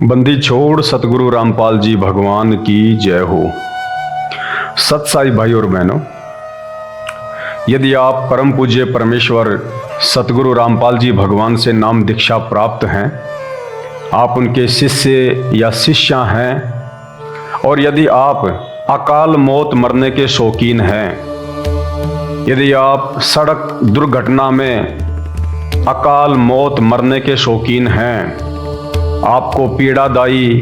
बंदी छोड़ सतगुरु रामपाल जी भगवान की जय हो। सत्साई भाई और बहनों, यदि आप परम पूज्य परमेश्वर सतगुरु रामपाल जी भगवान से नाम दीक्षा प्राप्त हैं, आप उनके शिष्य या शिष्या हैं, और यदि आप अकाल मौत मरने के शौकीन हैं, यदि आप सड़क दुर्घटना में अकाल मौत मरने के शौकीन हैं, आपको पीड़ादायी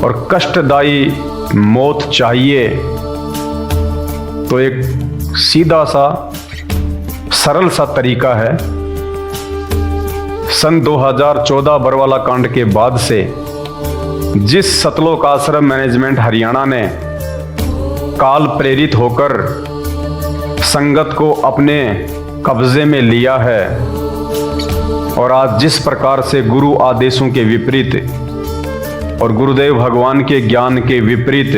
और कष्टदायी मौत चाहिए, तो एक सीधा सा सरल सा तरीका है। सन 2014 बरवाला कांड के बाद से जिस सतलोक आश्रम मैनेजमेंट हरियाणा ने काल प्रेरित होकर संगत को अपने कब्जे में लिया है, और आज जिस प्रकार से गुरु आदेशों के विपरीत और गुरुदेव भगवान के ज्ञान के विपरीत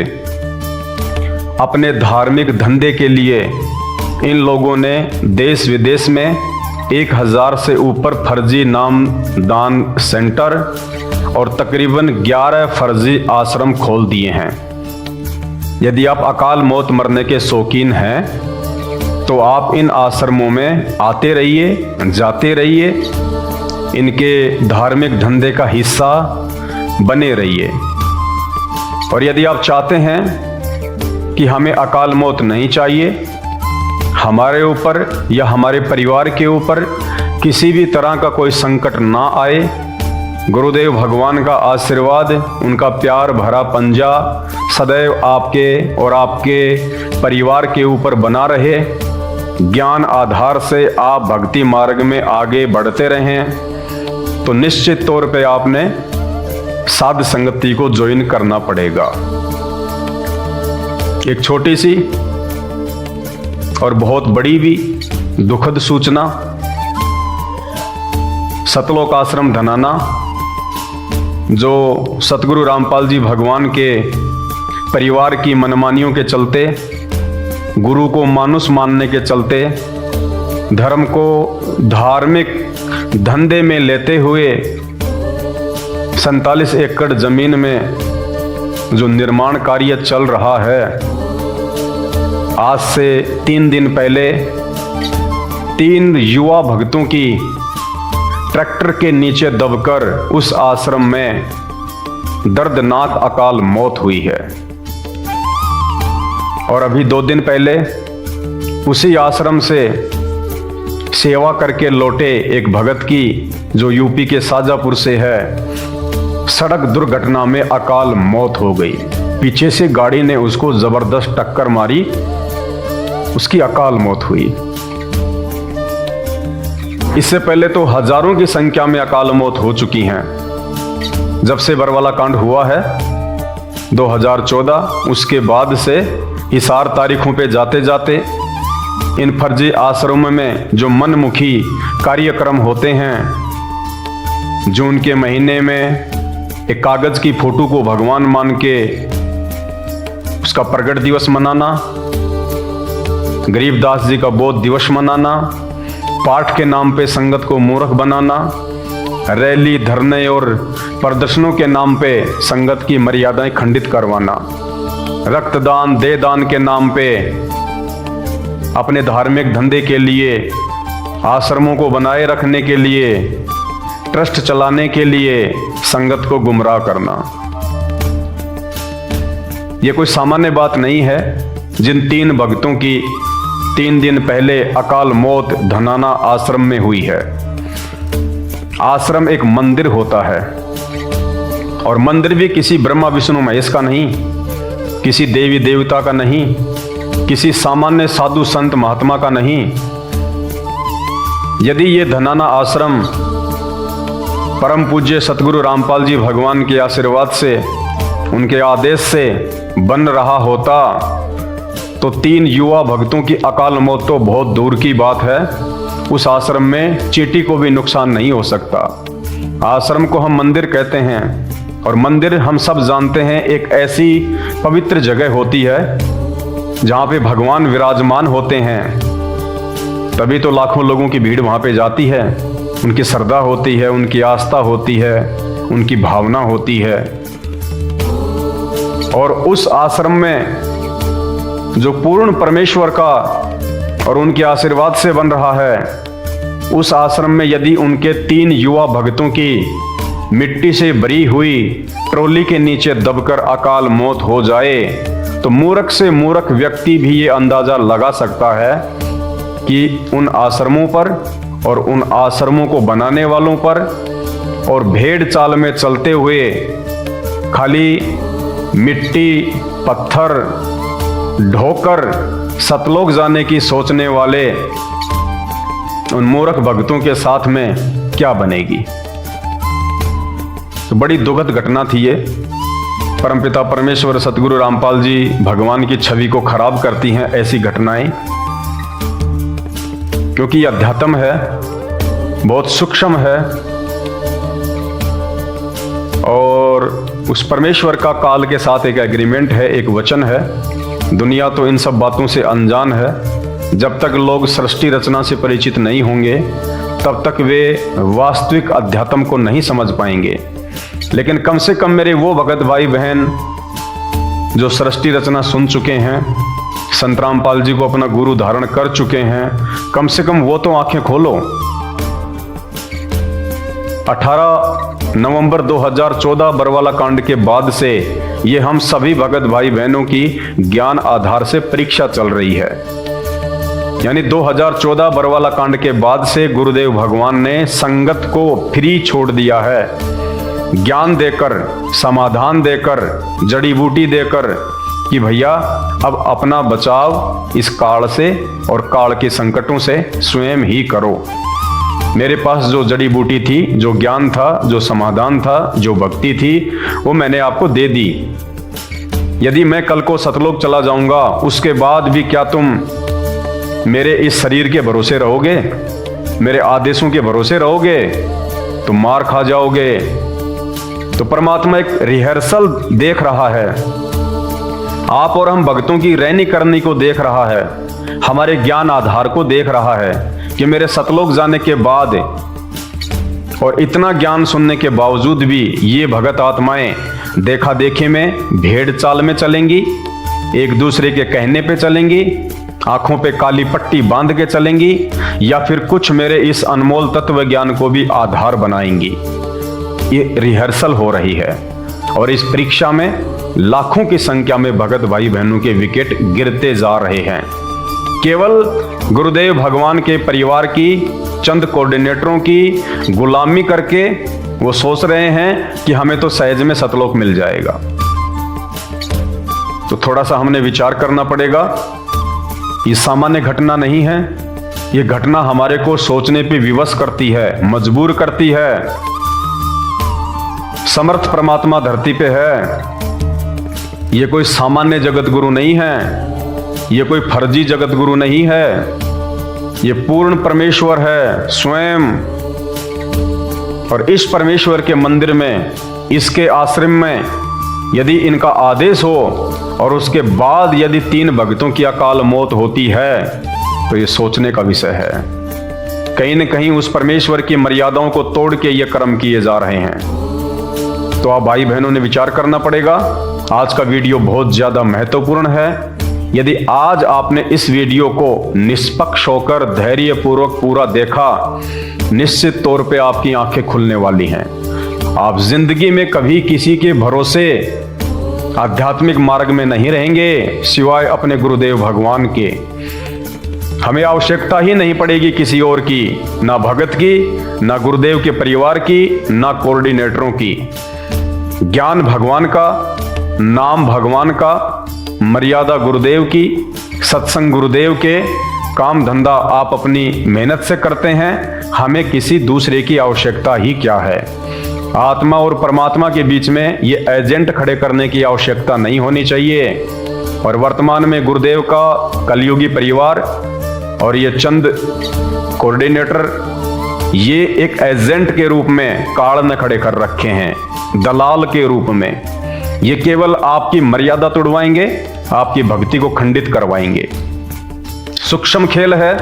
अपने धार्मिक धंधे के लिए इन लोगों ने देश विदेश में 1000 से ऊपर फर्जी नाम दान सेंटर और तकरीबन 11 फर्जी आश्रम खोल दिए हैं। यदि आप अकाल मौत मरने के शौकीन हैं, तो आप इन आश्रमों में आते रहिए, जाते रहिए, इनके धार्मिक धंधे का हिस्सा बने रहिए। और यदि आप चाहते हैं कि हमें अकाल मौत नहीं चाहिए, हमारे ऊपर या हमारे परिवार के ऊपर किसी भी तरह का कोई संकट ना आए, गुरुदेव भगवान का आशीर्वाद, उनका प्यार भरा पंजा सदैव आपके और आपके परिवार के ऊपर बना रहे, ज्ञान आधार से आप भक्ति मार्ग में आगे बढ़ते रहें, तो निश्चित तौर पे आपने साध संगति को ज्वाइन करना पड़ेगा। एक छोटी सी और बहुत बड़ी भी दुखद सूचना, सतलोक आश्रम धनाना, जो सतगुरु रामपाल जी भगवान के परिवार की मनमानियों के चलते, गुरु को मानुष मानने के चलते, धर्म को धार्मिक धंधे में लेते हुए 47 एकड़ जमीन में जो निर्माण कार्य चल रहा है, आज से 3 दिन पहले 3 युवा भक्तों की ट्रैक्टर के नीचे दबकर उस आश्रम में दर्दनाक अकाल मौत हुई है। और अभी 2 दिन पहले उसी आश्रम से सेवा करके लौटे एक भगत की, जो यूपी के शाजापुर से है, सड़क दुर्घटना में अकाल मौत हो गई। पीछे से गाड़ी ने उसको जबरदस्त टक्कर मारी, उसकी अकाल मौत हुई। इससे पहले तो हजारों की संख्या में अकाल मौत हो चुकी हैं। जब से बरवाला कांड हुआ है 2014, उसके बाद से हिसार तारीखों पे जाते जाते इन फर्जी आश्रमों में जो मनमुखी कार्यक्रम होते हैं, जून के महीने में एक कागज की फोटो को भगवान मान के उसका प्रगट दिवस मनाना, गरीबदास जी का बोध दिवस मनाना, पाठ के नाम पे संगत को मूर्ख बनाना, रैली धरने और प्रदर्शनों के नाम पे संगत की मर्यादाएं खंडित करवाना, रक्तदान दे दान के नाम पे अपने धार्मिक धंधे के लिए, आश्रमों को बनाए रखने के लिए, ट्रस्ट चलाने के लिए संगत को गुमराह करना। यह कोई सामान्य बात नहीं है। जिन 3 भक्तों की 3 दिन पहले अकाल मौत धनाना आश्रम में हुई है। आश्रम एक मंदिर होता है, और मंदिर भी किसी ब्रह्मा विष्णु महेश का नहीं, किसी देवी देवता का नहीं, किसी सामान्य साधु संत महात्मा का नहीं। यदि ये धनाना आश्रम परम पूज्य सतगुरु रामपाल जी भगवान के आशीर्वाद से, उनके आदेश से बन रहा होता, तो 3 युवा भक्तों की अकाल मौत तो बहुत दूर की बात है। उस आश्रम में चींटी को भी नुकसान नहीं हो सकता। आश्रम को हम मंदिर कहते हैं, और मंदिर हम सब जानते हैं एक ऐसी पवित्र जगह होती है जहाँ पे भगवान विराजमान होते हैं। तभी तो लाखों लोगों की भीड़ वहाँ पे जाती है, उनकी श्रद्धा होती है, उनकी आस्था होती है। उनकी भावना होती है। और उस आश्रम में जो पूर्ण परमेश्वर का और उनके आशीर्वाद से बन रहा है, उस आश्रम में यदि उनके 3 युवा भक्तों की मिट्टी से भरी हुई ट्रॉली के नीचे दबकर अकाल मौत हो जाए, तो मूर्ख से मूर्ख व्यक्ति भी ये अंदाजा लगा सकता है कि उन आश्रमों पर और उन आश्रमों को बनाने वालों पर और भेड़ चाल में चलते हुए खाली मिट्टी पत्थर ढोकर सतलोक जाने की सोचने वाले उन मूर्ख भक्तों के साथ में क्या बनेगी। तो बड़ी दुखद घटना थी ये। परमपिता परमेश्वर सतगुरु रामपाल जी भगवान की छवि को खराब करती हैं ऐसी घटनाएं, क्योंकि ये अध्यात्म है, बहुत सूक्ष्म है और उस परमेश्वर का काल के साथ एक एग्रीमेंट है, एक वचन है। दुनिया तो इन सब बातों से अनजान है। जब तक लोग सृष्टि रचना से परिचित नहीं होंगे तब तक वे वास्तविक अध्यात्म को नहीं समझ पाएंगे। लेकिन कम से कम मेरे वो भगत भाई बहन जो सृष्टि रचना सुन चुके हैं, संत रामपाल जी को अपना गुरु धारण कर चुके हैं, कम से कम वो तो आंखें खोलो। 18 नवंबर 2014 बरवाला कांड के बाद से ये हम सभी भगत भाई बहनों की ज्ञान आधार से परीक्षा चल रही है। यानी 2014 बरवाला कांड के बाद से गुरुदेव भगवान ने संगत को फ्री छोड़ दिया है, ज्ञान देकर, समाधान देकर, जड़ी बूटी देकर कि भैया अब अपना बचाव इस काल से और काल के संकटों से स्वयं ही करो। मेरे पास जो जड़ी बूटी थी, जो ज्ञान था, जो समाधान था, जो भक्ति थी, वो मैंने आपको दे दी। यदि मैं कल को सतलोक चला जाऊंगा, उसके बाद भी क्या तुम मेरे इस शरीर के भरोसे रहोगे, मेरे आदेशों के भरोसे रहोगे? तुम मार खा जाओगे। तो परमात्मा एक रिहर्सल देख रहा है, आप और हम भक्तों की रहनी करनी को देख रहा है, हमारे ज्ञान आधार को देख रहा है कि मेरे सतलोक जाने के बाद और इतना ज्ञान सुनने के बावजूद भी ये भगत आत्माएं देखा देखी में भेड़ चाल में चलेंगी, एक दूसरे के कहने पे चलेंगी, आंखों पे काली पट्टी बांध के चलेंगी, या फिर कुछ मेरे इस अनमोल तत्व ज्ञान को भी आधार बनाएंगी। ये रिहर्सल हो रही है और इस परीक्षा में लाखों की संख्या में भगत भाई बहनों के विकेट गिरते जा रहे हैं। केवल गुरुदेव भगवान के परिवार की चंद कोऑर्डिनेटरों की गुलामी करके वो सोच रहे हैं कि हमें तो सहज में सतलोक मिल जाएगा। तो थोड़ा सा हमने विचार करना पड़ेगा। ये सामान्य घटना नहीं है, ये घटना हमारे को सोचने पे विवश करती है, मजबूर करती है। समर्थ परमात्मा धरती पे है, ये कोई सामान्य जगत गुरु नहीं है, ये कोई फर्जी जगत गुरु नहीं है, ये पूर्ण परमेश्वर है स्वयं। और इस परमेश्वर के मंदिर में, इसके आश्रम में यदि इनका आदेश हो और उसके बाद यदि 3 भक्तों की अकाल मौत होती है तो ये सोचने का विषय है। कहीं न कहीं उस परमेश्वर की मर्यादाओं को तोड़ के ये कर्म किए जा रहे हैं। तो आप भाई बहनों ने विचार करना पड़ेगा। आज का वीडियो बहुत ज्यादा महत्वपूर्ण है। यदि आज आपने इस वीडियो को निष्पक्ष होकर धैर्यपूर्वक पूरा देखा, निश्चित तौर पे आपकी आंखें खुलने वाली हैं। आप जिंदगी में कभी किसी के भरोसे आध्यात्मिक मार्ग में नहीं रहेंगे सिवाय अपने गुरुदेव भगवान के। हमें आवश्यकता ही नहीं पड़ेगी किसी और की, ना भगत की, ना गुरुदेव के परिवार की, ना कोऑर्डिनेटरों की। ज्ञान भगवान का, नाम भगवान का, मर्यादा गुरुदेव की, सत्संग गुरुदेव के, काम धंधा आप अपनी मेहनत से करते हैं। हमें किसी दूसरे की आवश्यकता ही क्या है। आत्मा और परमात्मा के बीच में ये एजेंट खड़े करने की आवश्यकता नहीं होनी चाहिए। और वर्तमान में गुरुदेव का कलयुगी परिवार और ये चंद कोऑर्डिनेटर ये एक एजेंट के रूप में काल ने खड़े कर रखे हैं, दलाल के रूप में। ये केवल आपकी मर्यादा तोड़वाएंगे, आपकी भक्ति को खंडित करवाएंगे। सूक्ष्म खेल है।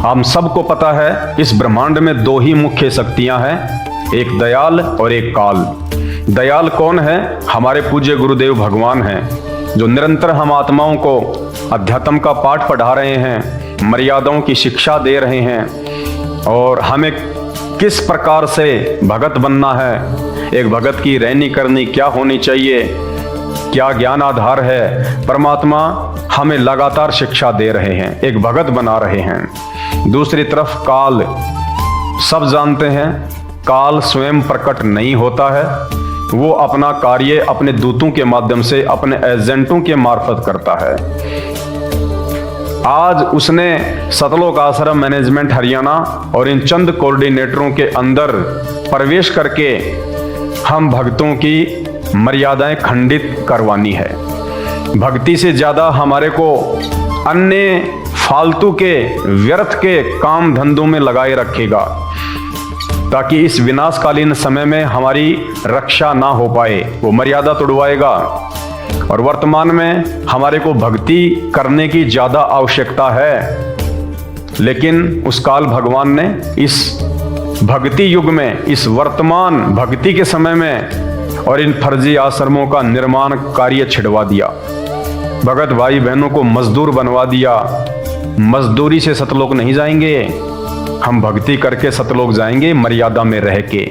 हम सबको पता है इस ब्रह्मांड में 2 ही मुख्य शक्तियां हैं, एक दयाल और एक काल। दयाल कौन है? हमारे पूज्य गुरुदेव भगवान हैं, जो निरंतर हम आत्माओं को अध्यात्म का पाठ पढ़ा रहे हैं, मर्यादाओं की शिक्षा दे रहे हैं और हमें किस प्रकार से भगत बनना है, एक भगत की रहनी करनी क्या होनी चाहिए, क्या ज्ञान आधार है, परमात्मा हमें लगातार शिक्षा दे रहे हैं, एक भगत बना रहे हैं। दूसरी तरफ काल, सब जानते हैं काल स्वयं प्रकट नहीं होता है, वो अपना कार्य अपने दूतों के माध्यम से, अपने एजेंटों के मार्फत करता है। आज उसने सतलोक आश्रम मैनेजमेंट हरियाणा और इन चंद कोऑर्डिनेटरों के अंदर प्रवेश करके हम भक्तों की मर्यादाएं खंडित करवानी है। भक्ति से ज्यादा हमारे को अन्य फालतू के व्यर्थ के काम धंधों में लगाए रखेगा, ताकि इस विनाशकालीन समय में हमारी रक्षा ना हो पाए। वो मर्यादा तोड़वाएगा और वर्तमान में हमारे को भक्ति करने की ज्यादा आवश्यकता है, लेकिन उस काल भगवान ने इस भक्ति युग में, इस वर्तमान भक्ति के समय में और इन फर्जी आश्रमों का निर्माण कार्य छिड़वा दिया। भगत भाई बहनों को मजदूर बनवा दिया। मजदूरी से सतलोक नहीं जाएंगे, हम भक्ति करके सतलोक जाएंगे, मर्यादा में रह के।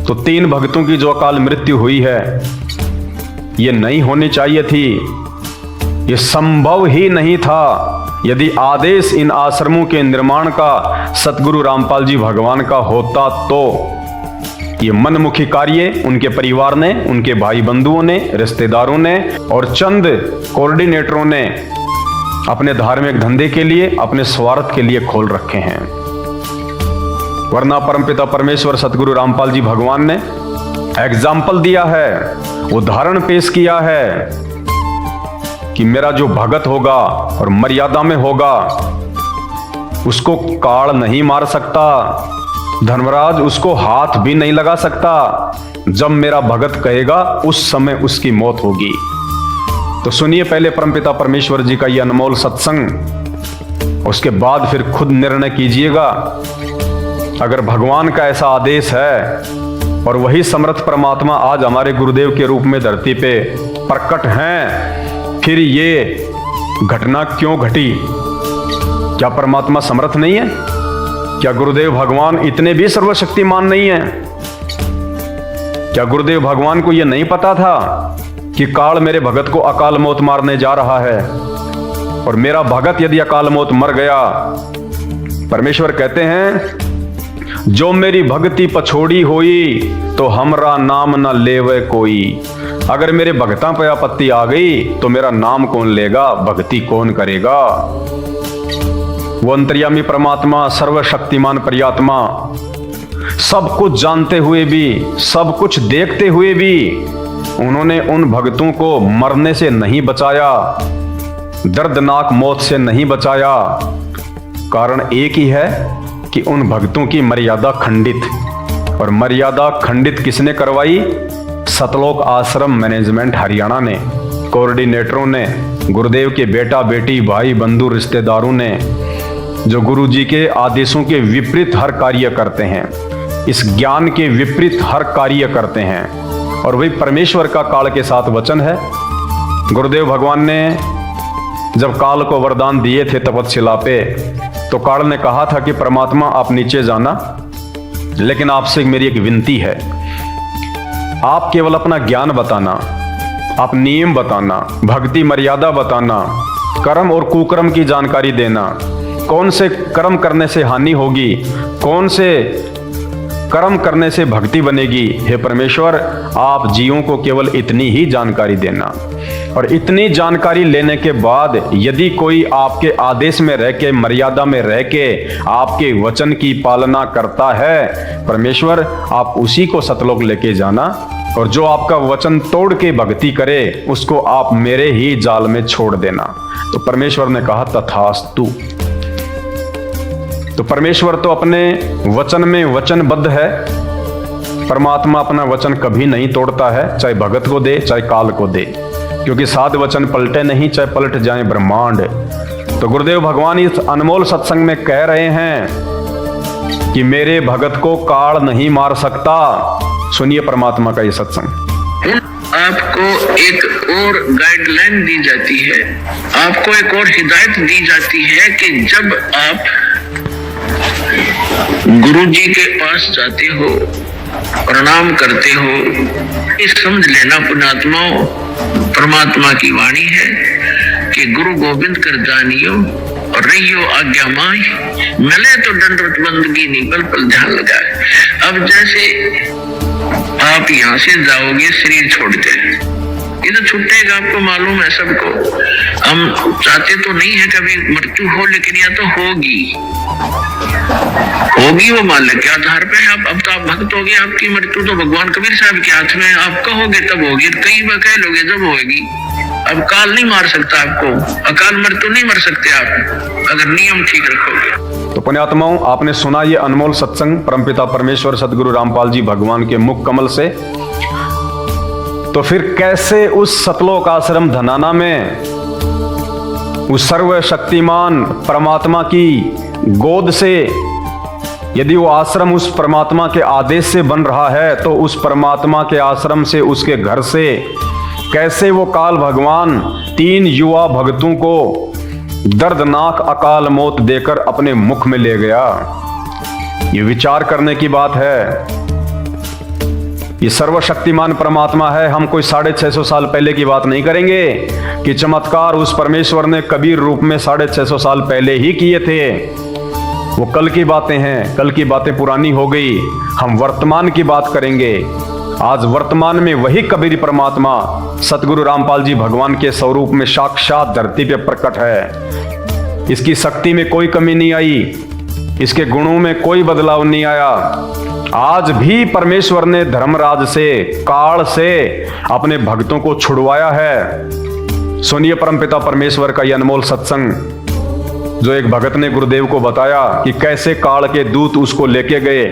तो 3 भक्तों की जो अकाल मृत्यु हुई है, ये नहीं होनी चाहिए थी, ये संभव ही नहीं था। यदि आदेश इन आश्रमों के निर्माण का सतगुरु रामपाल जी भगवान का होता तो ये मनमुखी कार्य उनके परिवार ने, उनके भाई बंधुओं ने, रिश्तेदारों ने और चंद कोऑर्डिनेटरों ने अपने धार्मिक धंधे के लिए, अपने स्वार्थ के लिए खोल रखे हैं। वरना परमपिता परमेश्वर सतगुरु रामपाल जी भगवान ने एग्जाम्पल दिया है, उदाहरण पेश किया है कि मेरा जो भगत होगा और मर्यादा में होगा, उसको काल नहीं मार सकता, धर्मराज उसको हाथ भी नहीं लगा सकता। जब मेरा भगत कहेगा उस समय उसकी मौत होगी। तो सुनिए पहले परमपिता परमेश्वर जी का यह अनमोल सत्संग, उसके बाद फिर खुद निर्णय कीजिएगा। अगर भगवान का ऐसा आदेश है और वही समर्थ परमात्मा आज हमारे गुरुदेव के रूप में धरती पे प्रकट हैं, फिर ये घटना क्यों घटी? क्या परमात्मा समर्थ नहीं है? क्या गुरुदेव भगवान इतने भी सर्वशक्तिमान नहीं है? क्या गुरुदेव भगवान को यह नहीं पता था कि काल मेरे भगत को अकाल मौत मारने जा रहा है? और मेरा भगत यदि अकाल मौत मर गया, परमेश्वर कहते हैं जो मेरी भक्ति पछोड़ी हुई तो हमरा नाम न लेवे कोई। अगर मेरे भगता पे आपत्ति आ गई तो मेरा नाम कौन लेगा, भक्ति कौन करेगा? वो अंतर्यामी परमात्मा, सर्वशक्तिमान परमात्मा, सब कुछ जानते हुए भी, सब कुछ देखते हुए भी उन्होंने उन भक्तों को मरने से नहीं बचाया, दर्दनाक मौत से नहीं बचाया। कारण एक ही है कि उन भक्तों की मर्यादा खंडित, और मर्यादा खंडित किसने करवाई? सतलोक आश्रम मैनेजमेंट हरियाणा ने, कोऑर्डिनेटरों ने, गुरुदेव के बेटा बेटी, भाई बंधु, रिश्तेदारों ने, जो गुरु जी के आदेशों के विपरीत हर कार्य करते हैं, इस ज्ञान के विपरीत हर कार्य करते हैं। और वही परमेश्वर का काल के साथ वचन है। गुरुदेव भगवान ने जब काल को वरदान दिए थे तपस्या पे, तो काल ने कहा था कि परमात्मा आप नीचे जाना, लेकिन आपसे मेरी एक विनती है, आप केवल अपना ज्ञान बताना, आप नियम बताना, भक्ति मर्यादा बताना, कर्म और कुकर्म की जानकारी देना, कौन से कर्म करने से हानि होगी, कौन से कर्म करने से भक्ति बनेगी। हे परमेश्वर, आप जीवों को केवल इतनी ही जानकारी देना। और इतनी जानकारी लेने के बाद यदि कोई आपके आदेश में रह के, मर्यादा में रह के आपके वचन की पालना करता है, परमेश्वर आप उसी को सतलोक लेके जाना, और जो आपका वचन तोड़ के भक्ति करे उसको आप मेरे ही जाल में छोड़ देना। तो परमेश्वर ने कहा तथास्तु। तो परमेश्वर तो अपने वचन में वचनबद्ध है। परमात्मा अपना वचन कभी नहीं तोड़ता है, चाहे भगत को दे चाहे काल को दे, क्योंकि साध वचन पलटे नहीं, चाहे पलट जाए ब्रह्मांड। तो गुरुदेव भगवान इस अनमोल सत्संग में कह रहे हैं कि मेरे भगत को काल नहीं मार सकता। सुनिए परमात्मा का ये सत्संग। आपको एक और गाइडलाइन दी जाती है, आपको एक और हिदायत दी जाती है कि जब आप गुरु जी के पास जाते हो, प्रणाम करते हो, ये समझ लेना पुण्यात्माओं, परमात्मा की वाणी है कि गुरु गोविंद कर जानियो और रहियो आज्ञा माई, मिले तो दंडवत बंदगी नहीं पल पल ध्यान लगाए। अब जैसे आप यहाँ से जाओगे शरीर छोड़ के, ये तो छूटेगा, आपको मालूम है सबको। हम चाहते तो नहीं है कभी मृत्यु हो, लेकिन यह तो होगी वो मालिक के आधार पे है। अब तो आप भक्त हो गए, आपकी मृत्यु तो भगवान कबीर साहब के हाथ में है। आप कहोगे तब होगी, कई बार कह लोगे जब होगी। अब काल नहीं मार सकता आपको, अकाल मृत्यु नहीं मर सकते आप अगर नियम ठीक रखोगे। तो पुण्यात्माओं, आपने सुना ये अनमोल सत्संग परमपिता परमेश्वर सदगुरु रामपाल जी भगवान के मुख कमल से। तो फिर कैसे उस सतलोक आश्रम धनाना में उस सर्वशक्तिमान परमात्मा की गोद से, यदि वो आश्रम उस परमात्मा के आदेश से बन रहा है, तो उस परमात्मा के आश्रम से, उसके घर से कैसे वो काल भगवान 3 युवा भक्तों को दर्दनाक अकाल मौत देकर अपने मुख में ले गया। ये विचार करने की बात है। ये सर्वशक्तिमान परमात्मा है। हम कोई 650 साल पहले की बात नहीं करेंगे कि चमत्कार उस परमेश्वर ने कबीर रूप में 650 साल पहले ही किए थे। वो कल की बातें हैं, कल की बातें पुरानी हो गई। हम वर्तमान की बात करेंगे। आज वर्तमान में वही कबीर परमात्मा सतगुरु रामपाल जी भगवान के स्वरूप में साक्षात धरती पे प्रकट है। इसकी शक्ति में कोई कमी नहीं आई, इसके गुणों में कोई बदलाव नहीं आया। आज भी परमेश्वर ने धर्मराज से, काल से अपने भक्तों को छुड़वाया है। सुनिए परमपिता परमेश्वर का यह अनमोल सत्संग, जो एक भगत ने गुरुदेव को बताया कि कैसे काल के दूत उसको लेके गए,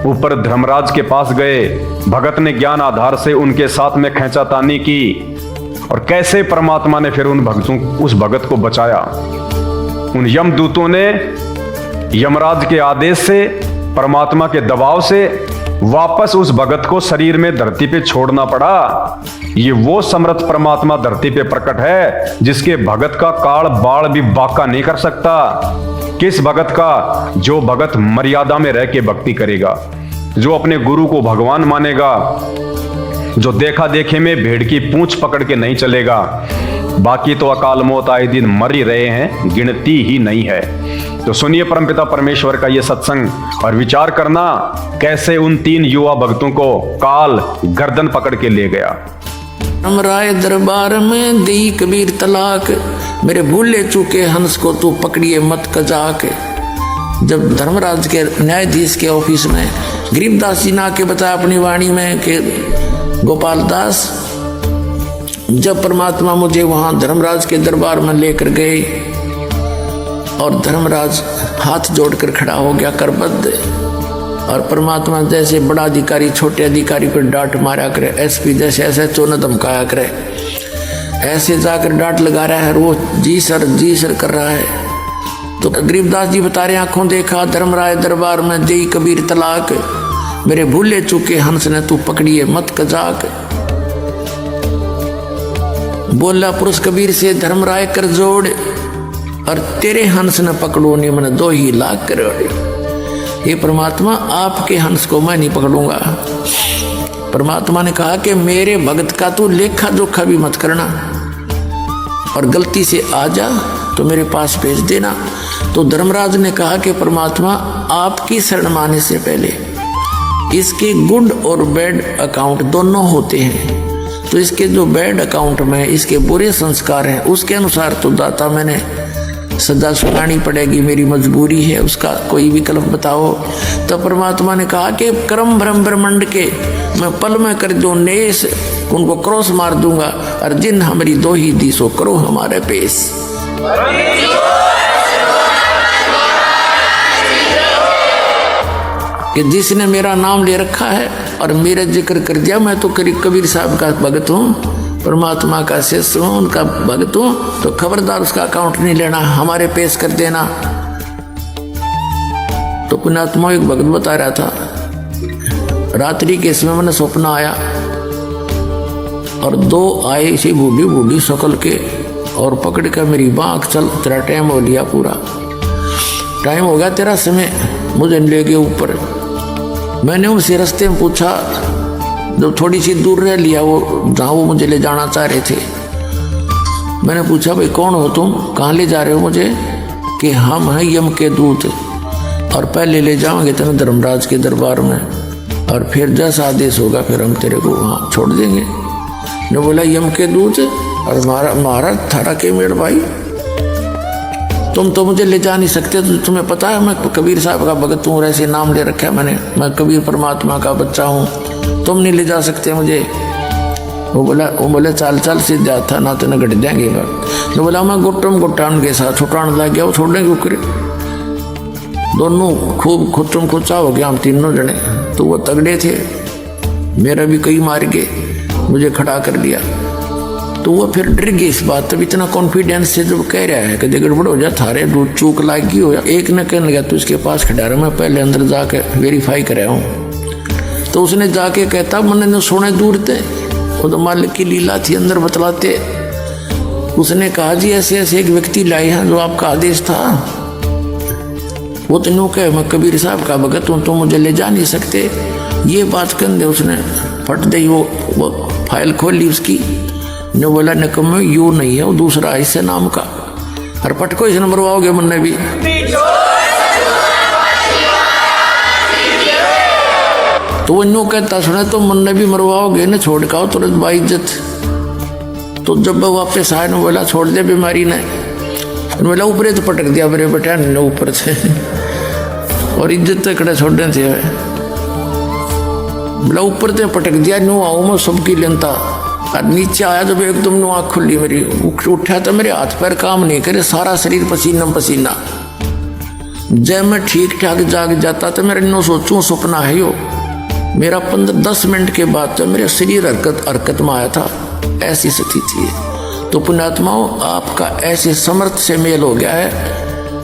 ऊपर धर्मराज के पास गए। भगत ने ज्ञान आधार से उनके साथ में खींचातानी की, और कैसे परमात्मा ने फिर उस भगत को बचाया। उन यमदूतों ने यमराज के आदेश से, परमात्मा के दबाव से वापस उस भगत को शरीर में धरती पे छोड़ना पड़ा। ये वो समर्थ परमात्मा धरती पे प्रकट है जिसके भगत का काल बाढ़ भी बाका नहीं कर सकता। किस भगत का? जो भगत मर्यादा में रह के भक्ति करेगा, जो अपने गुरु को भगवान मानेगा, जो देखा देखे में भेड़ की पूंछ पकड़ के नहीं चलेगा। बाकी तो अकाल मौत आए दिन मर ही रहे हैं, गिनती ही नहीं है। तो सुनिए परमपिता परमेश्वर का ये सत्संग और विचार करना कैसे उन 3 युवा भक्तों को काल गर्दन पकड़ के ले गया। राय दरबार में दी कबीर तलाक, मेरे भूले चूके हंस को तू पकड़िए मत कजाक। जब धर्मराज के न्यायाधीश के ऑफिस में गरीबदास जी ने आके बताया अपनी वाणी में कि गोपाल दास, जब परमात्मा मुझे वहां धर्मराज के दरबार में लेकर गए और धर्मराज हाथ जोड़कर खड़ा हो गया करबद्ध, और परमात्मा जैसे बड़ा अधिकारी छोटे अधिकारी को डांट मारा करे, एसपी जैसे ऐसे चोन धमकाया करे, ऐसे जाकर डांट लगा रहा है, वो जी सर कर रहा है। तो गरीबदास जी बता रहे, आंखों देखा धर्मराय दरबार में दे कबीर तलाक, मेरे भूले चूके हंस ने तू पकड़िए मत कजाक। बोला पुरुष कबीर से धर्मराय कर जोड़, और तेरे हंस न पकड़ो ने मन 2 ही लाख करोड़। ये परमात्मा आपके हंस को मैं नहीं पकड़ूंगा। परमात्मा ने कहा कि मेरे भक्त का तू लेखा जोखा भी मत करना, और गलती से आ जा तो मेरे पास भेज देना। तो धर्मराज ने कहा कि परमात्मा आपकी शरण माने से पहले इसके गुड और बैड अकाउंट दोनों होते हैं, तो इसके जो बैड अकाउंट में इसके बुरे संस्कार हैं उसके अनुसार तो दाता मैंने सदा सुनानी पड़ेगी, मेरी मजबूरी है, उसका कोई विकल्प बताओ। तो परमात्मा ने कहा कि कर्म भ्रम ब्रह्मंड के मैं पल में कर दो नेस, उनको क्रॉस मार दूंगा, और जिन हमारी 2 ही दी सो करो हमारे पेश। कि जिसने मेरा नाम ले रखा है और मेरा जिक्र कर दिया, मैं तो कबीर साहब का भगत हूँ, परमात्मा का शिष्य हूँ, उनका भगत हूँ, तो खबरदार उसका अकाउंट नहीं लेना, हमारे पेश कर देना। तो पुण्यात्मा एक भगत बता रहा था, रात्रि के समय मैंने सपना आया और दो आए इसी बूढ़ी बूढ़ी शक्ल के और पकड़ कर मेरी बाँह, चल तेरा टाइम हो लिया, पूरा टाइम हो गया तेरा समय, मुझे ले गए ऊपर। मैंने उनसे रास्ते में पूछा, जब थोड़ी सी दूर रह लिया वो जहाँ वो मुझे ले जाना चाह रहे थे, मैंने पूछा भाई कौन हो तुम, कहाँ ले जा रहे हो मुझे? कि हम हैं यम के दूत और पहले ले जाओगे तेरे धर्मराज के दरबार में और फिर जैसा आदेश होगा फिर हम तेरे को वहाँ छोड़ देंगे। ने बोला यम के दूत और महाराज थारा के मेड़ भाई, तुम तो मुझे ले जा नहीं सकते, तो तुम्हें पता है मैं कबीर साहब का भगत हूँ, ऐसे नाम ले रखा है मैंने, मैं कबीर परमात्मा का बच्चा हूँ, तुम नहीं ले जा सकते मुझे। वो बोला चाल चाल सीधा था ना, तो न घट देंगे। तो बोला मैं गुट्टम गुट्टान के साथ छुटान लग गया, वो छोड़ने के ऊपर दोनों खूब खुचम खुचा हो गया हम तीनों जने। तो वो तगड़े थे, मेरा भी कई मार के मुझे खड़ा कर दिया। तो वो फिर डर गई इस बात, तब इतना कॉन्फिडेंस से जब कह रहा है कि गड़बड़ हो जा, थारे दूध चूक लागी हो। एक न कहने लगा तो उसके पास खड़ा रहा, मैं पहले अंदर जाके वेरीफाई कराया हूँ। तो उसने जाके कहता मैंने न सोने दूर थे, वो तो मालिक की लीला थी, अंदर बतलाते। उसने कहा जी ऐसे ऐसे एक व्यक्ति लाए हैं जो आपका आदेश था। वो तो यूँ कहे मैं कबीर साहब का भगत हूँ, तो मुझे ले जा नहीं सकते। ये बात कर दे उसने फट दे, वो फाइल खोल ली उसकी। ने बोला निकम्मे यू नहीं है, वो दूसरा ऐसे नाम का, और पटको इस नंबर आओगे मुन्ने भी। तो वो यूँ कहता सुने तो मुन्ने भी मरवाओगे न, छोड़ का तुरंत बाइज्जत। तो जब वो वापस आए न बोला छोड़ दे बीमारी ने, बोला ऊपर तो पटक दिया मेरे बेटा ने ऊपर से, और इज्जत तक छोड़ने थे। बोला ऊपर से पटक दिया, न्यू आऊँ मैं सबकी लेनता। और नीचे आया जब एकदम नु आँख खुली मेरी, उठा तो मेरे हाथ पैर काम नहीं करे, सारा शरीर पसीना पसीना। जब मैं ठीक ठाक जाग जाता तो मेरे नो सोचूं सपना है यो। मेरा 15-10 मिनट के बाद जब मेरा शरीर हरकत में आया था, ऐसी स्थिति है। तो पुण्यात्माओं आपका ऐसे समर्थ से मेल हो गया है।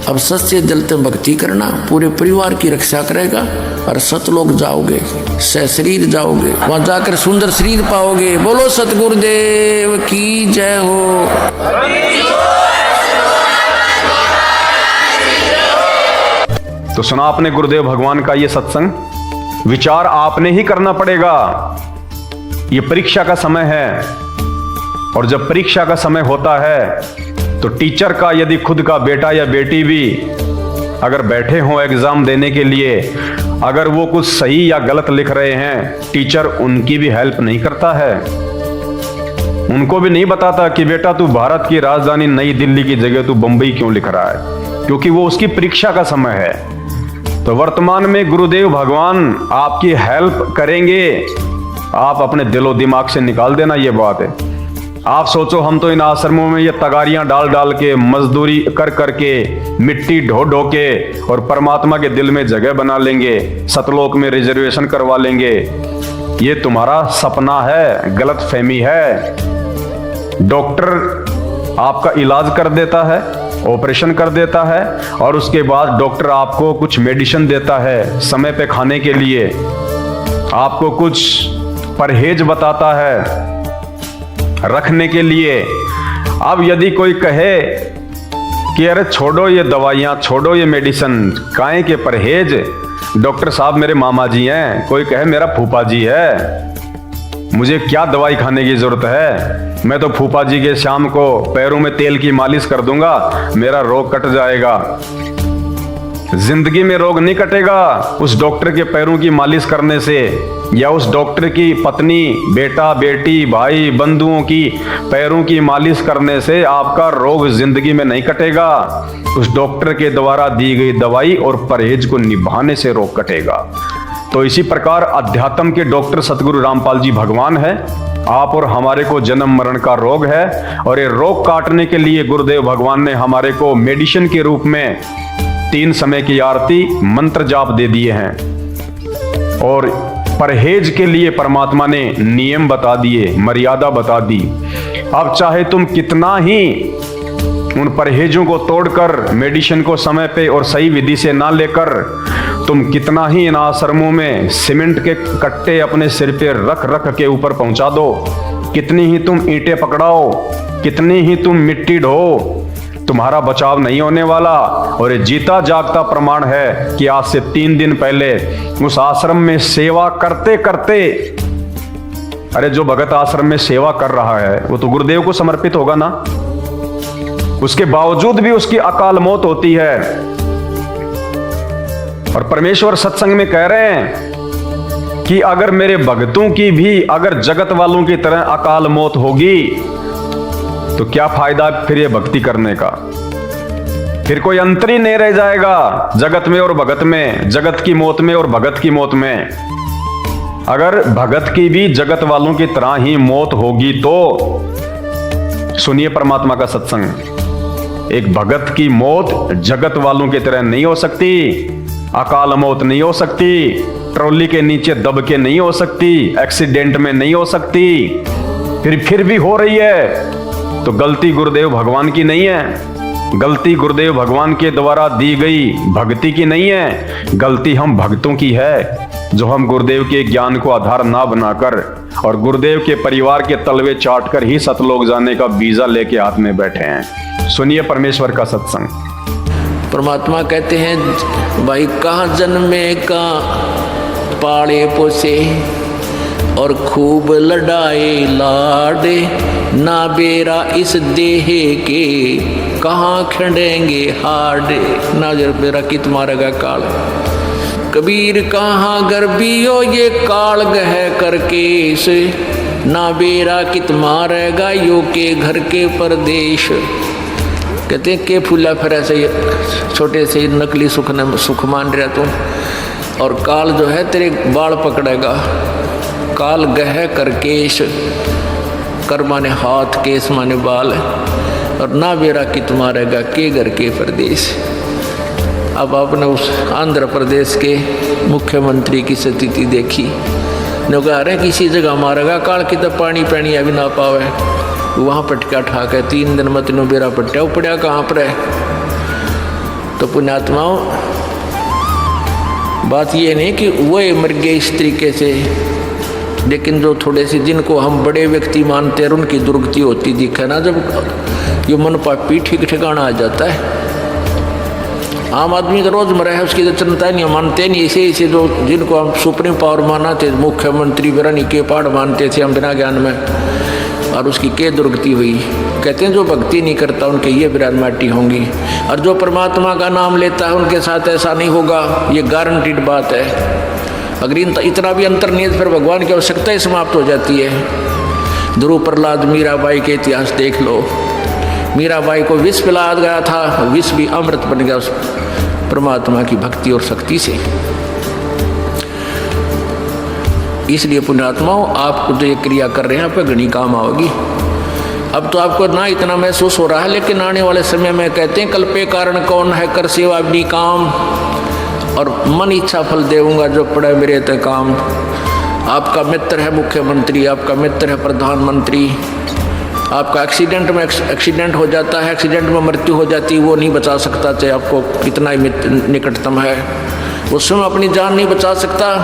अब सच्चे दिल से भक्ति करना, पूरे परिवार की रक्षा करेगा और सतलोक जाओगे, शरीर जाओगे, वहां जाकर सुंदर शरीर पाओगे। बोलो सतगुरुदेव की जय हो। तो सुना आपने गुरुदेव भगवान का ये सत्संग, विचार आपने ही करना पड़ेगा। ये परीक्षा का समय है, और जब परीक्षा का समय होता है तो टीचर का यदि खुद का बेटा या बेटी भी अगर बैठे हों एग्जाम देने के लिए, अगर वो कुछ सही या गलत लिख रहे हैं, टीचर उनकी भी हेल्प नहीं करता है। उनको भी नहीं बताता कि बेटा तू भारत की राजधानी नई दिल्ली की जगह तू बंबई क्यों लिख रहा है, क्योंकि वो उसकी परीक्षा का समय है। तो वर्तमान में गुरुदेव भगवान आपकी हेल्प करेंगे, आप अपने दिलो दिमाग से निकाल देना ये बात है। आप सोचो हम तो इन आश्रमों में ये तगारियां डाल डाल के, मजदूरी कर करके, मिट्टी ढो ढो के और परमात्मा के दिल में जगह बना लेंगे, सतलोक में रिजर्वेशन करवा लेंगे। ये तुम्हारा सपना है, गलत फहमी है। डॉक्टर आपका इलाज कर देता है, ऑपरेशन कर देता है, और उसके बाद डॉक्टर आपको कुछ मेडिसिन देता है समय पे खाने के लिए, आपको कुछ परहेज बताता है रखने के लिए। अब यदि कोई कहे कि अरे छोड़ो ये दवाइयाँ, छोड़ो ये मेडिसिन, काहे के परहेज, डॉक्टर साहब मेरे मामा जी हैं, कोई कहे मेरा फूफा जी है, मुझे क्या दवाई खाने की जरूरत है, मैं तो फूफा जी के शाम को पैरों में तेल की मालिश कर दूंगा, मेरा रोग कट जाएगा। जिंदगी में रोग नहीं कटेगा उस डॉक्टर के पैरों की मालिश करने से, या उस डॉक्टर की पत्नी, बेटा, बेटी, भाई, बंधुओं की पैरों की मालिश करने से आपका रोग जिंदगी में नहीं कटेगा। उस डॉक्टर के द्वारा दी गई दवाई और परहेज को निभाने से रोग कटेगा। तो इसी प्रकार अध्यात्म के डॉक्टर सतगुरु रामपाल जी भगवान है। आप और हमारे को जन्म मरण का रोग है, और ये रोग काटने के लिए गुरुदेव भगवान ने हमारे को मेडिसिन के रूप में 3 समय की आरती, मंत्र जाप दे दिए हैं, और परहेज के लिए परमात्मा ने नियम बता दिए, मर्यादा बता दी। अब चाहे तुम कितना ही उन परहेजों को तोड़कर, मेडिसिन को समय पे और सही विधि से ना लेकर तुम कितना ही इन आश्रमों में सीमेंट के कट्टे अपने सिर पे रख रख के ऊपर पहुंचा दो, कितनी ही तुम ईंटें पकड़ाओ, कितनी ही तुम मिट्टी ढो, तुम्हारा बचाव नहीं होने वाला। और ये जीता जागता प्रमाण है कि आज से 3 दिन पहले उस आश्रम में सेवा करते करते, अरे जो भगत आश्रम में सेवा कर रहा है वो तो गुरुदेव को समर्पित होगा ना, उसके बावजूद भी उसकी अकाल मौत होती है। और परमेश्वर सत्संग में कह रहे हैं कि अगर मेरे भक्तों की भी अगर जगत वालों की तरह अकाल मौत होगी तो क्या फायदा फिर ये भक्ति करने का, फिर कोई अंतर ही नहीं रह जाएगा जगत में और भगत में, जगत की मौत में और भगत की मौत में। अगर भगत की भी जगत वालों की तरह ही मौत होगी तो सुनिए परमात्मा का सत्संग, एक भगत की मौत जगत वालों की तरह नहीं हो सकती, अकाल मौत नहीं हो सकती, ट्रॉली के नीचे दब के नहीं हो सकती, एक्सीडेंट में नहीं हो सकती, फिर भी हो रही है तो गलती गुरुदेव भगवान की नहीं है, गलती गुरुदेव भगवान के द्वारा दी गई भक्ति की नहीं है, गलती हम भक्तों की है जो हम गुरुदेव के ज्ञान को आधार ना बनाकर और गुरुदेव के परिवार के तलवे चाट कर ही सतलोक जाने का वीजा लेके हाथ में बैठे हैं। सुनिए परमेश्वर का सत्संग। परमात्मा कहते हैं भाई कहाँ जन्मे का पाले पोसे और खूब लड़ाए लाडे, ना बेरा इस देह के कहाँ खड़ेंगे हाडे, ना जर बेरा कित मारेगा काल। कबीर कहाँ गर्बियो ये काल गह करके से, ना बेरा कित मारेगा यो के घर के परदेश। कहते हैं के फूला फिर ऐसे छोटे से नकली सुख मान रहा तुम, और काल जो है तेरे बाल पकड़ेगा। काल गह कर केश, कर माने हाथ, केस माने बाल, और ना बेरा कित मारेगा के घर के प्रदेश। अब आपने उस आंध्र प्रदेश के मुख्यमंत्री की स्थिति देखी, जो कह रहे किसी जगह मारेगा काल की तो पानी पैनी अभी ना पावे, वहाँ पटका ठाक है 3 दिन में 3 बेरा पट्टा पड़ा कहाँ पर है। तो पुण्यात्माओं बात ये नहीं कि वही मर गए इस तरीके से, लेकिन जो थोड़े से जिनको हम बड़े व्यक्ति मानते हैं उनकी दुर्गति होती दिखे ना, जब ये मन पापी ठीक ठिकाना आ जाता है। आम आदमी का रोजमर्रा है उसकी तो चिंता नहीं, मानते नहीं। ऐसे जो जिनको हम सुप्रीम पावर माना थे, मुख्यमंत्री बिरानी के पहाड़ मानते थे हम बिना ज्ञान में, और उसकी के दुर्गति हुई। कहते हैं जो भक्ति नहीं करता उनके ये बिरान माटी होंगी, और जो परमात्मा का नाम लेता है उनके साथ ऐसा नहीं होगा, ये गारंटीड बात है। अगर इतना भी अंतर नहीं है तो फिर भगवान की आवश्यकता ही समाप्त हो जाती है। ध्रुव प्रहलाद मीराबाई के इतिहास देख लो, मीराबाई को विष पिलाया गया था, विष भी अमृत बन गया उस परमात्मा की भक्ति और शक्ति से। इसलिए पुण्यात्माओं आपको जो ये क्रिया कर रहे हैं आपका घनी काम आओगी। अब तो आपको ना इतना महसूस हो रहा है, लेकिन आने वाले समय में कहते हैं कल्पे कारण कौन है, कर सेवा अपनी काम, और मन इच्छा फल देऊंगा जो पड़े मेरे ते काम। आपका मित्र है मुख्यमंत्री, आपका मित्र है प्रधानमंत्री, आपका एक्सीडेंट हो जाता है, एक्सीडेंट में मृत्यु हो जाती है, वो नहीं बचा सकता चाहे आपको कितना ही निकटतम है, उस समय अपनी जान नहीं बचा सकता।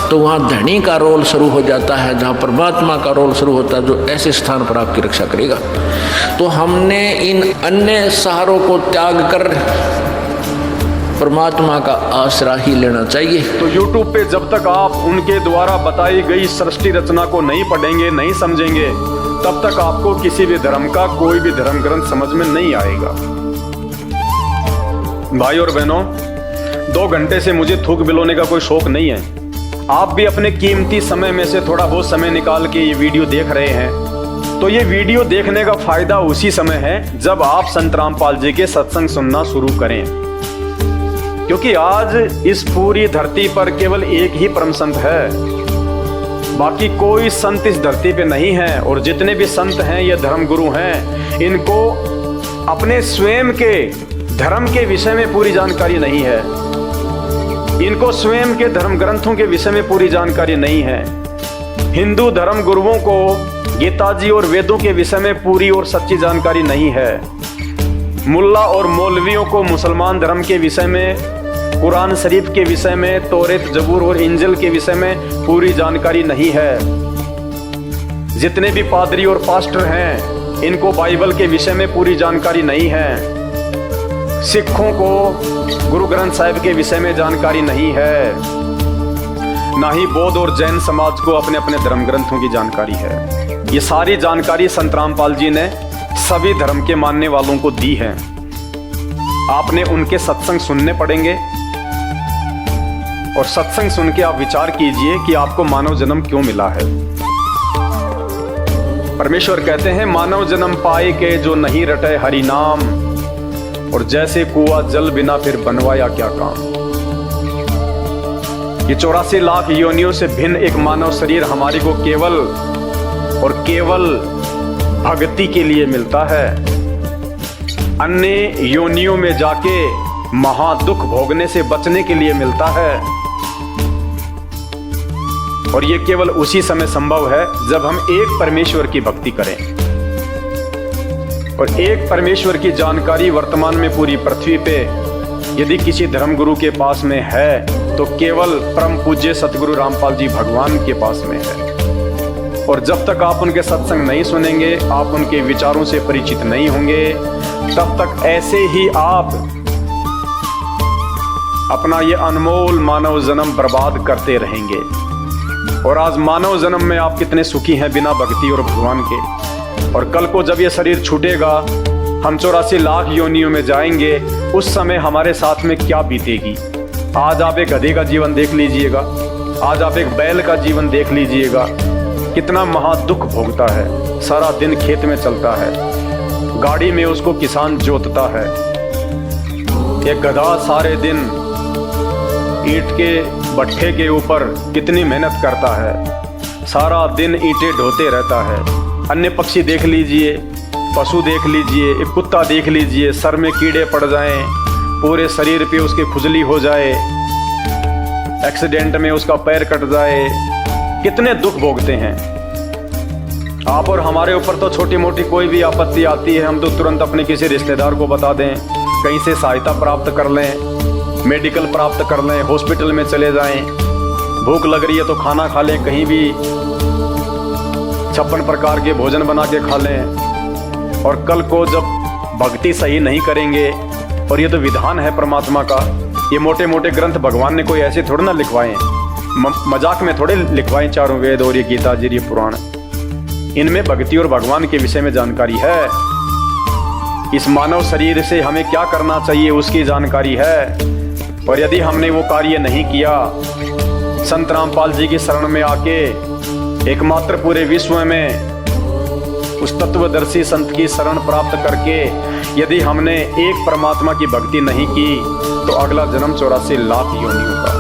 तो वहाँ धनी का रोल शुरू हो जाता है, जहाँ परमात्मा का रोल शुरू होता है, जो ऐसे स्थान पर आपकी रक्षा करेगा। तो हमने इन अन्य सहारों को त्याग कर परमात्मा का आसरा ही लेना चाहिए। तो YouTube पे जब तक आप उनके द्वारा बताई गई सृष्टि रचना को नहीं पढ़ेंगे, नहीं समझेंगे, तब तक आपको किसी भी धर्म का कोई भी धर्म ग्रंथ समझ में नहीं आएगा। भाई और बहनों, 2 घंटे से मुझे थूक बिलोने का कोई शौक नहीं है। आप भी अपने कीमती समय में से थोड़ा बहुत समय निकाल के ये वीडियो देख रहे हैं, तो ये वीडियो देखने का फायदा उसी समय है जब आप संत रामपाल जी के सत्संग सुनना शुरू करें। क्योंकि आज इस पूरी धरती पर केवल एक ही परम संत है, बाकी कोई संत इस धरती पे नहीं है। और जितने भी संत हैं ये धर्म गुरु हैं, इनको अपने स्वयं के धर्म के विषय में पूरी जानकारी नहीं है, इनको स्वयं के धर्म ग्रंथों के विषय में पूरी जानकारी नहीं है। हिंदू धर्म गुरुओं को गीता जी और वेदों के विषय में पूरी और सच्ची जानकारी नहीं है। मुल्ला और मौलवियों को मुसलमान धर्म के विषय में कुरान शरीफ के विषय में, तौरेत, जबूर और इंजिल के विषय में पूरी जानकारी नहीं है। जितने भी पादरी और पास्टर हैं, इनको बाइबल के विषय में पूरी जानकारी नहीं है। सिखों को गुरु ग्रंथ साहिब के विषय में जानकारी नहीं है, ना ही बौद्ध और जैन समाज को अपने अपने धर्म ग्रंथों की जानकारी है। ये सारी जानकारी संत रामपाल जी ने सभी धर्म के मानने वालों को दी है। आपने उनके सत्संग सुनने पड़ेंगे और सत्संग सुन के आप विचार कीजिए कि आपको मानव जन्म क्यों मिला है। परमेश्वर कहते हैं, मानव जन्म पाए के जो नहीं रटे हरि नाम, और जैसे कुआं जल बिना फिर बनवाया क्या काम। ये 84 लाख योनियों से भिन्न एक मानव शरीर हमारी को केवल और केवल भक्ति के लिए मिलता है। अन्य योनियों में जाके महादुख भोगने से बचने के लिए मिलता है, और ये केवल उसी समय संभव है जब हम एक परमेश्वर की भक्ति करें। और एक परमेश्वर की जानकारी वर्तमान में पूरी पृथ्वी पे यदि किसी धर्मगुरु के पास में है तो केवल परम पूज्य सतगुरु रामपाल जी भगवान के पास में है। और जब तक आप उनके सत्संग नहीं सुनेंगे, आप उनके विचारों से परिचित नहीं होंगे, तब तक ऐसे ही आप अपना ये अनमोल मानव जन्म बर्बाद करते रहेंगे। और आज मानव जन्म में आप कितने सुखी हैं बिना भक्ति और भगवान के। और कल को जब ये शरीर छूटेगा, हम 84 लाख योनियों में जाएंगे, उस समय हमारे साथ में क्या बीतेगी। आज आप एक गधे का जीवन देख लीजिएगा, आज आप एक बैल का जीवन देख लीजिएगा, कितना महादुख भोगता है। सारा दिन खेत में चलता है, गाड़ी में उसको किसान जोतता है। एक गधा सारे दिन ईंट के भट्ठे के ऊपर कितनी मेहनत करता है, सारा दिन ईंटें ढोते रहता है। अन्य पक्षी देख लीजिए, पशु देख लीजिए, एक कुत्ता देख लीजिए, सर में कीड़े पड़ जाएं, पूरे शरीर पे उसके खुजली हो जाए, एक्सीडेंट में उसका पैर कट जाए, कितने दुख भोगते हैं। आप और हमारे ऊपर तो छोटी मोटी कोई भी आपत्ति आती है, हम तो तुरंत अपने किसी रिश्तेदार को बता दें, कहीं से सहायता प्राप्त कर लें, मेडिकल प्राप्त कर लें, हॉस्पिटल में चले जाएं। भूख लग रही है तो खाना खा लें, कहीं भी 56 प्रकार के भोजन बना के खा लें। और कल को जब भक्ति सही नहीं करेंगे, और ये तो विधान है परमात्मा का, ये मोटे मोटे ग्रंथ भगवान ने कोई ऐसे थोड़ा ना लिखवाए, मजाक में थोड़े लिखवाए। चारों वेद और ये गीता जी, ये पुराण, इनमें भक्ति और भगवान के विषय में जानकारी है। इस मानव शरीर से हमें क्या करना चाहिए उसकी जानकारी है। और यदि हमने वो कार्य नहीं किया, संत रामपाल जी की शरण में आके एकमात्र पूरे विश्व में उस तत्वदर्शी संत की शरण प्राप्त करके यदि हमने एक परमात्मा की भक्ति नहीं की, तो अगला जन्म 84 लाख योनियों का।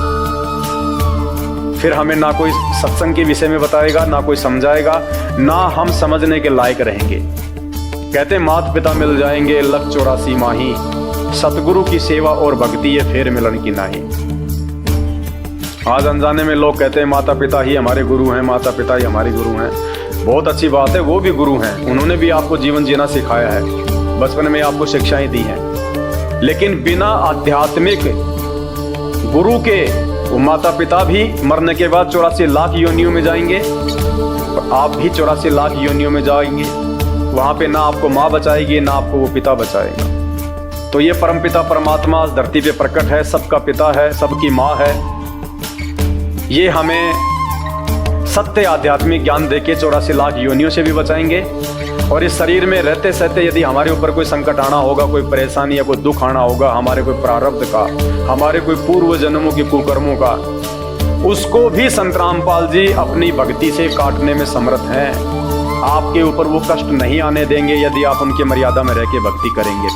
फिर हमें ना कोई सत्संग के विषय में बताएगा, ना कोई समझाएगा, ना हम समझने के लायक रहेंगे। कहते माता पिता मिल जाएंगे लख 84 माही, सतगुरु की सेवा और भक्ति ये फेर मिलन की नाही। आज अनजाने में लोग कहते हैं माता पिता ही हमारे गुरु हैं, माता पिता ही हमारे गुरु हैं। बहुत अच्छी बात है, वो भी गुरु हैं, उन्होंने भी आपको जीवन जीना सिखाया है, बचपन में आपको शिक्षाएं दी हैं। लेकिन बिना आध्यात्मिक गुरु के वो माता पिता भी मरने के बाद 84 लाख योनियों में जाएंगे, और आप भी 84 लाख योनियों में जाएंगे। वहाँ पे ना आपको माँ बचाएगी, ना आपको वो पिता बचाएगा। तो ये परमपिता परमात्मा इस धरती पे प्रकट है, सबका पिता है, सबकी माँ है। ये हमें सत्य आध्यात्मिक ज्ञान देके 84 लाख योनियों से भी बचाएंगे। और इस शरीर में रहते सहते यदि हमारे ऊपर कोई संकट आना होगा, कोई परेशानी या कोई दुख आना होगा, हमारे कोई प्रारब्ध का, हमारे कोई पूर्व जन्मों के कुकर्मों का, उसको भी संत रामपाल जी अपनी भक्ति से काटने में समर्थ हैं। आपके ऊपर वो कष्ट नहीं आने देंगे यदि आप उनके मर्यादा में रह के भक्ति करेंगे।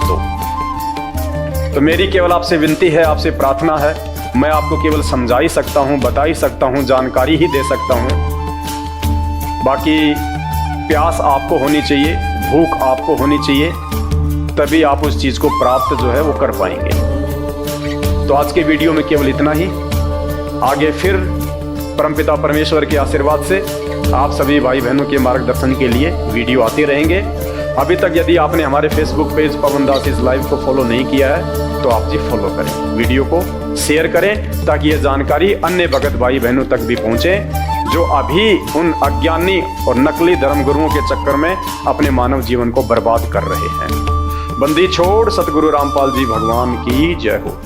तो मेरी केवल आपसे विनती है, आपसे प्रार्थना है, मैं आपको केवल समझा ही सकता हूँ, बता ही सकता हूँ, जानकारी ही दे सकता हूँ। बाकी प्यास आपको होनी चाहिए, भूख आपको होनी चाहिए, तभी आप उस चीज़ को प्राप्त जो है वो कर पाएंगे। तो आज के वीडियो में केवल इतना ही। आगे फिर परमपिता परमेश्वर के आशीर्वाद से आप सभी भाई बहनों के मार्गदर्शन के लिए वीडियो आते रहेंगे। अभी तक यदि आपने हमारे Facebook page Pawan Das is live को फॉलो नहीं किया है तो आप जी फॉलो करें, वीडियो को शेयर करें ताकि यह जानकारी अन्य भगत भाई बहनों तक भी पहुंचे जो अभी उन अज्ञानी और नकली धर्मगुरुओं के चक्कर में अपने मानव जीवन को बर्बाद कर रहे हैं। बंदी छोड़ सतगुरु रामपाल जी भगवान की जय हो।